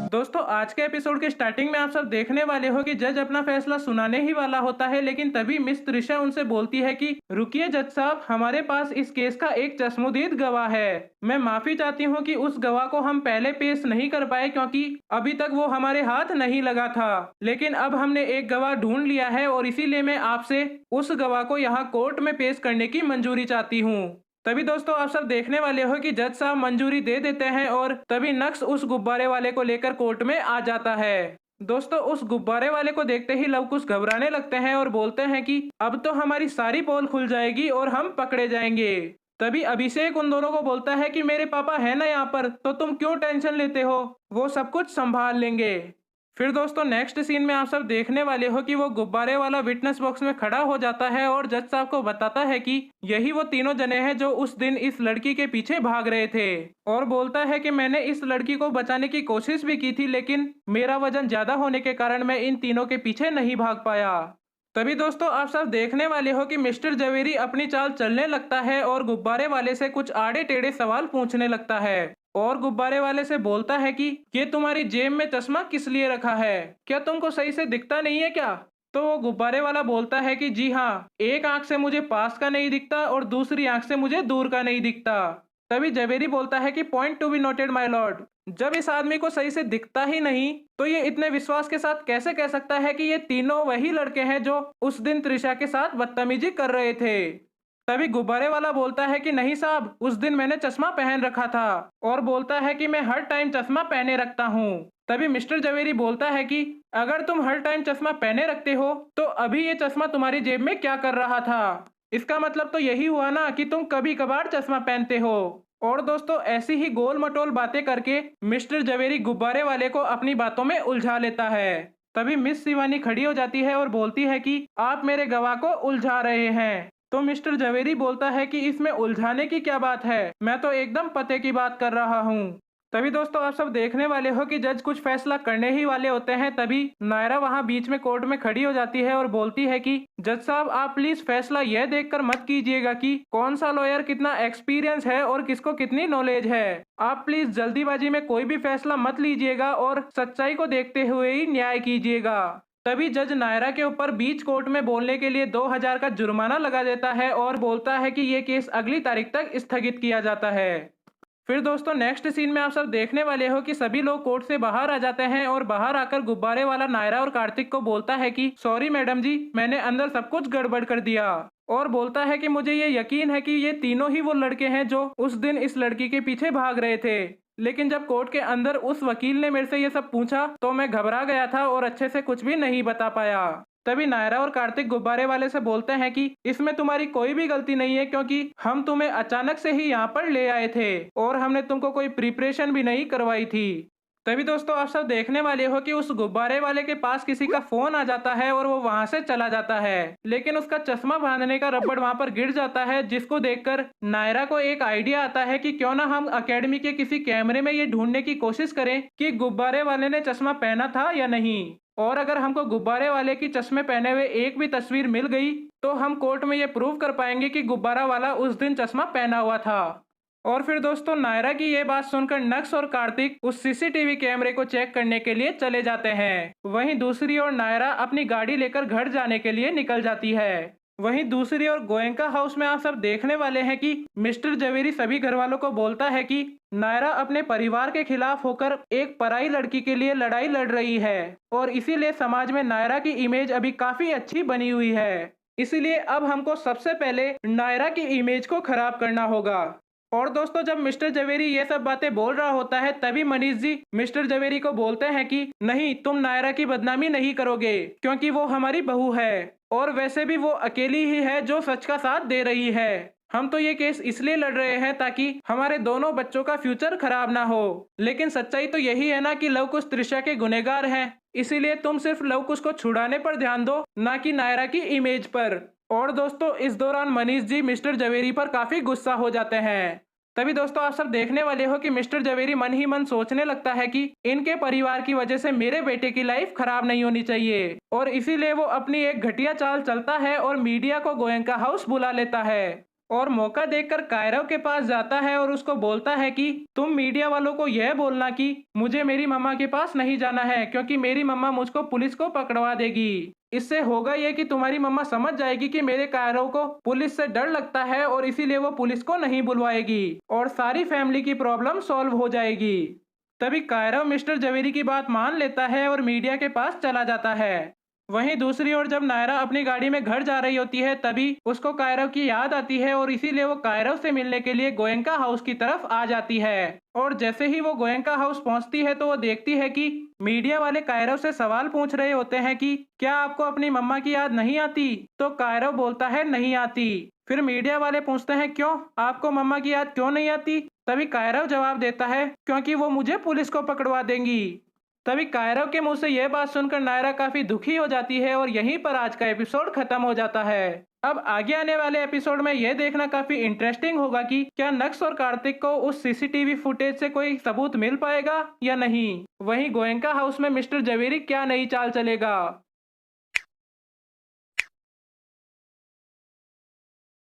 दोस्तों, आज के एपिसोड के स्टार्टिंग में आप सब देखने वाले हो कि जज अपना फैसला सुनाने ही वाला होता है, लेकिन तभी मिस त्रिशा उनसे बोलती है कि रुकिए जज साहब, हमारे पास इस केस का एक चश्मदीद गवाह है। मैं माफी चाहती हूँ कि उस गवाह को हम पहले पेश नहीं कर पाए क्योंकि अभी तक वो हमारे हाथ नहीं लगा था, लेकिन अब हमने एक गवाह ढूंढ लिया है और इसीलिए मैं आपसे उस गवाह को यहाँ कोर्ट में पेश करने की मंजूरी चाहती हूँ। तभी दोस्तों आप सब देखने वाले हो कि जज साहब मंजूरी दे देते हैं और तभी नक्श उस गुब्बारे वाले को लेकर कोर्ट में आ जाता है। दोस्तों, उस गुब्बारे वाले को देखते ही लवकुश घबराने लगते हैं और बोलते हैं कि अब तो हमारी सारी पोल खुल जाएगी और हम पकड़े जाएंगे। तभी अभिषेक उन दोनों को बोलता है कि मेरे पापा है ना यहाँ पर, तो तुम क्यों टेंशन लेते हो, वो सब कुछ संभाल लेंगे। फिर दोस्तों नेक्स्ट सीन में आप सब देखने वाले हो कि वो गुब्बारे वाला विटनेस बॉक्स में खड़ा हो जाता है और जज साहब को बताता है कि यही वो तीनों जने हैं जो उस दिन इस लड़की के पीछे भाग रहे थे, और बोलता है कि मैंने इस लड़की को बचाने की कोशिश भी की थी, लेकिन मेरा वजन ज्यादा होने के कारण मैं इन तीनों के पीछे नहीं भाग पाया। तभी दोस्तों आप सब देखने वाले हो कि मिस्टर जवेरी अपनी चाल चलने लगता है और गुब्बारे वाले से कुछ आड़े टेढ़े सवाल पूछने लगता है और गुब्बारे वाले से बोलता है कि ये तुम्हारी जेब में चश्मा किस लिए रखा है, क्या तुमको सही से दिखता नहीं है क्या? तो वो गुब्बारे वाला बोलता है कि जी हाँ, एक आंख से मुझे पास का नहीं दिखता और दूसरी आंख से मुझे दूर का नहीं दिखता। तभी जवेरी बोलता है कि point to be noted my Lord, जब इस आदमी को सही से दिखता ही नहीं तो ये इतने विश्वास के साथ कैसे कह सकता है कि ये तीनों वही लड़के हैं जो उस दिन त्रिशा के साथ बदतमीजी कर रहे थे। तभी गुब्बारे वाला बोलता है कि नहीं साहब, उस दिन मैंने चश्मा पहन रखा था, और बोलता है कि मैं हर टाइम चश्मा पहने रखता हूँ। तभी मिस्टर जवेरी बोलता है कि अगर तुम हर टाइम चश्मा पहने रखते हो तो अभी ये चश्मा तुम्हारी जेब में क्या कर रहा था? इसका मतलब तो यही हुआ ना कि तुम कभी कभार चश्मा पहनते हो। और दोस्तों ऐसी ही गोल मटोल बातें करके मिस्टर जवेरी गुब्बारे वाले को अपनी बातों में उलझा लेता है। तभी मिस शिवानी खड़ी हो जाती है और बोलती है कि आप मेरे गवाह को उलझा रहे हैं। तो मिस्टर जवेरी बोलता है कि इसमें उलझाने की क्या बात है, मैं तो एकदम पते की बात कर रहा हूँ। तभी दोस्तों आप सब देखने वाले हो कि जज कुछ फैसला करने ही वाले होते हैं, तभी नायरा वहां बीच में कोर्ट में खड़ी हो जाती है और बोलती है कि जज साहब आप प्लीज फैसला यह देखकर मत कीजिएगा कि कौन सा लॉयर कितना एक्सपीरियंस है और किसको कितनी नॉलेज है। आप प्लीज जल्दीबाजी में कोई भी फैसला मत लीजिएगा और सच्चाई को देखते हुए ही न्याय कीजिएगा। तभी जज नायरा के ऊपर बीच कोर्ट में बोलने के लिए 2000 का जुर्माना लगा देता है और बोलता है कि ये केस अगली तारीख तक स्थगित किया जाता है। फिर दोस्तों नेक्स्ट सीन में आप सब देखने वाले हो कि सभी लोग कोर्ट से बाहर आ जाते हैं और बाहर आकर गुब्बारे वाला नायरा और कार्तिक को बोलता है कि सॉरी मैडम जी, मैंने अंदर सब कुछ गड़बड़ कर दिया, और बोलता है कि मुझे ये यकीन है कि ये तीनों ही वो लड़के हैं जो उस दिन इस लड़की के पीछे भाग रहे थे, लेकिन जब कोर्ट के अंदर उस वकील ने मेरे से ये सब पूछा तो मैं घबरा गया था और अच्छे से कुछ भी नहीं बता पाया। तभी नायरा और कार्तिक गुब्बारे वाले से बोलते हैं कि इसमें तुम्हारी कोई भी गलती नहीं है क्योंकि हम तुम्हें अचानक से ही यहाँ पर ले आए थे और हमने तुमको कोई प्रिपरेशन भी नहीं करवाई थी। तभी दोस्तों आप सब देखने वाले हो कि उस गुब्बारे वाले के पास किसी का फोन आ जाता है और वो वहां से चला जाता है, लेकिन उसका चश्मा बांधने का रबड़ वहां पर गिर जाता है, जिसको देखकर नायरा को एक आइडिया आता है कि क्यों ना हम अकेडमी के किसी कैमरे में ये ढूंढने की कोशिश करें कि गुब्बारे वाले ने चश्मा पहना था या नहीं, और अगर हमको गुब्बारे वाले की चश्मे पहने हुए एक भी तस्वीर मिल गई तो हम कोर्ट में ये प्रूव कर पाएंगे कि गुब्बारा वाला उस दिन चश्मा पहना हुआ था। और फिर दोस्तों नायरा की ये बात सुनकर नक्श और कार्तिक उस सीसीटीवी कैमरे को चेक करने के लिए चले जाते हैं। वहीं दूसरी ओर नायरा अपनी गाड़ी लेकर घर जाने के लिए निकल जाती है। वहीं दूसरी ओर गोयंका हाउस में आप सब देखने वाले हैं कि मिस्टर जवेरी सभी घर वालों को बोलता है कि नायरा अपने परिवार के खिलाफ होकर एक पराई लड़की के लिए लड़ाई लड़ रही है और इसीलिए समाज में नायरा की इमेज अभी काफी अच्छी बनी हुई है, इसीलिए अब हमको सबसे पहले नायरा की इमेज को खराब करना होगा। और दोस्तों जब मिस्टर जवेरी ये सब बातें बोल रहा होता है तभी मनीष जी मिस्टर जवेरी को बोलते हैं कि नहीं, तुम नायरा की बदनामी नहीं करोगे क्योंकि वो हमारी बहू है और वैसे भी वो अकेली ही है जो सच का साथ दे रही है। हम तो ये केस इसलिए लड़ रहे हैं ताकि हमारे दोनों बच्चों का फ्यूचर खराब ना हो, लेकिन सच्चाई तो यही है ना कि लवकुश त्रिशा के गुनहगार हैं, इसीलिए तुम सिर्फ लवकुश को छुड़ाने पर ध्यान दो, ना कि नायरा की इमेज पर। और दोस्तों इस दौरान मनीष जी मिस्टर जवेरी पर काफी गुस्सा हो जाते हैं। तभी दोस्तों आप सब देखने वाले हो कि मिस्टर जवेरी मन ही मन सोचने लगता है कि इनके परिवार की वजह से मेरे बेटे की लाइफ खराब नहीं होनी चाहिए, और इसीलिए वो अपनी एक घटिया चाल चलता है और मीडिया को गोयंका हाउस बुला लेता है। और मौका देखकर कायरव के पास जाता है और उसको बोलता है कि तुम मीडिया वालों को यह बोलना कि मुझे मेरी मम्मा के पास नहीं जाना है क्योंकि मेरी मम्मा मुझको पुलिस को पकड़वा देगी। इससे होगा यह कि तुम्हारी मम्मा समझ जाएगी कि मेरे कायरव को पुलिस से डर लगता है और इसीलिए वो पुलिस को नहीं बुलवाएगी और सारी फैमिली की प्रॉब्लम सॉल्व हो जाएगी। तभी कायरव मिस्टर जवेरी की बात मान लेता है और मीडिया के पास चला जाता है। वहीं दूसरी ओर जब नायरा अपनी गाड़ी में घर जा रही होती है तभी उसको कायरव की याद आती है और इसीलिए वो कायरव से मिलने के लिए गोयनका हाउस की तरफ आ जाती है। और जैसे ही वो गोयनका हाउस पहुंचती है तो वो देखती है कि मीडिया वाले कायरव से सवाल पूछ रहे होते हैं कि क्या आपको अपनी मम्मा की याद नहीं आती। तो कायरव बोलता है नहीं आती। फिर मीडिया वाले पूछते हैं क्यों, आपको मम्मा की याद क्यों नहीं आती। तभी कायरव जवाब देता है क्योंकि वो मुझे पुलिस को पकड़वा देंगी। तभी कायरव के मुंह से यह बात सुनकर नायरा काफी दुखी हो जाती है और यहीं पर आज का एपिसोड खत्म हो जाता है। अब आगे आने वाले एपिसोड में यह देखना काफी इंटरेस्टिंग होगा कि क्या नक्स और कार्तिक को उस सीसीटीवी फुटेज से कोई सबूत मिल पाएगा या नहीं। वहीं गोयनका हाउस में मिस्टर जवेरी क्या नई चाल चलेगा।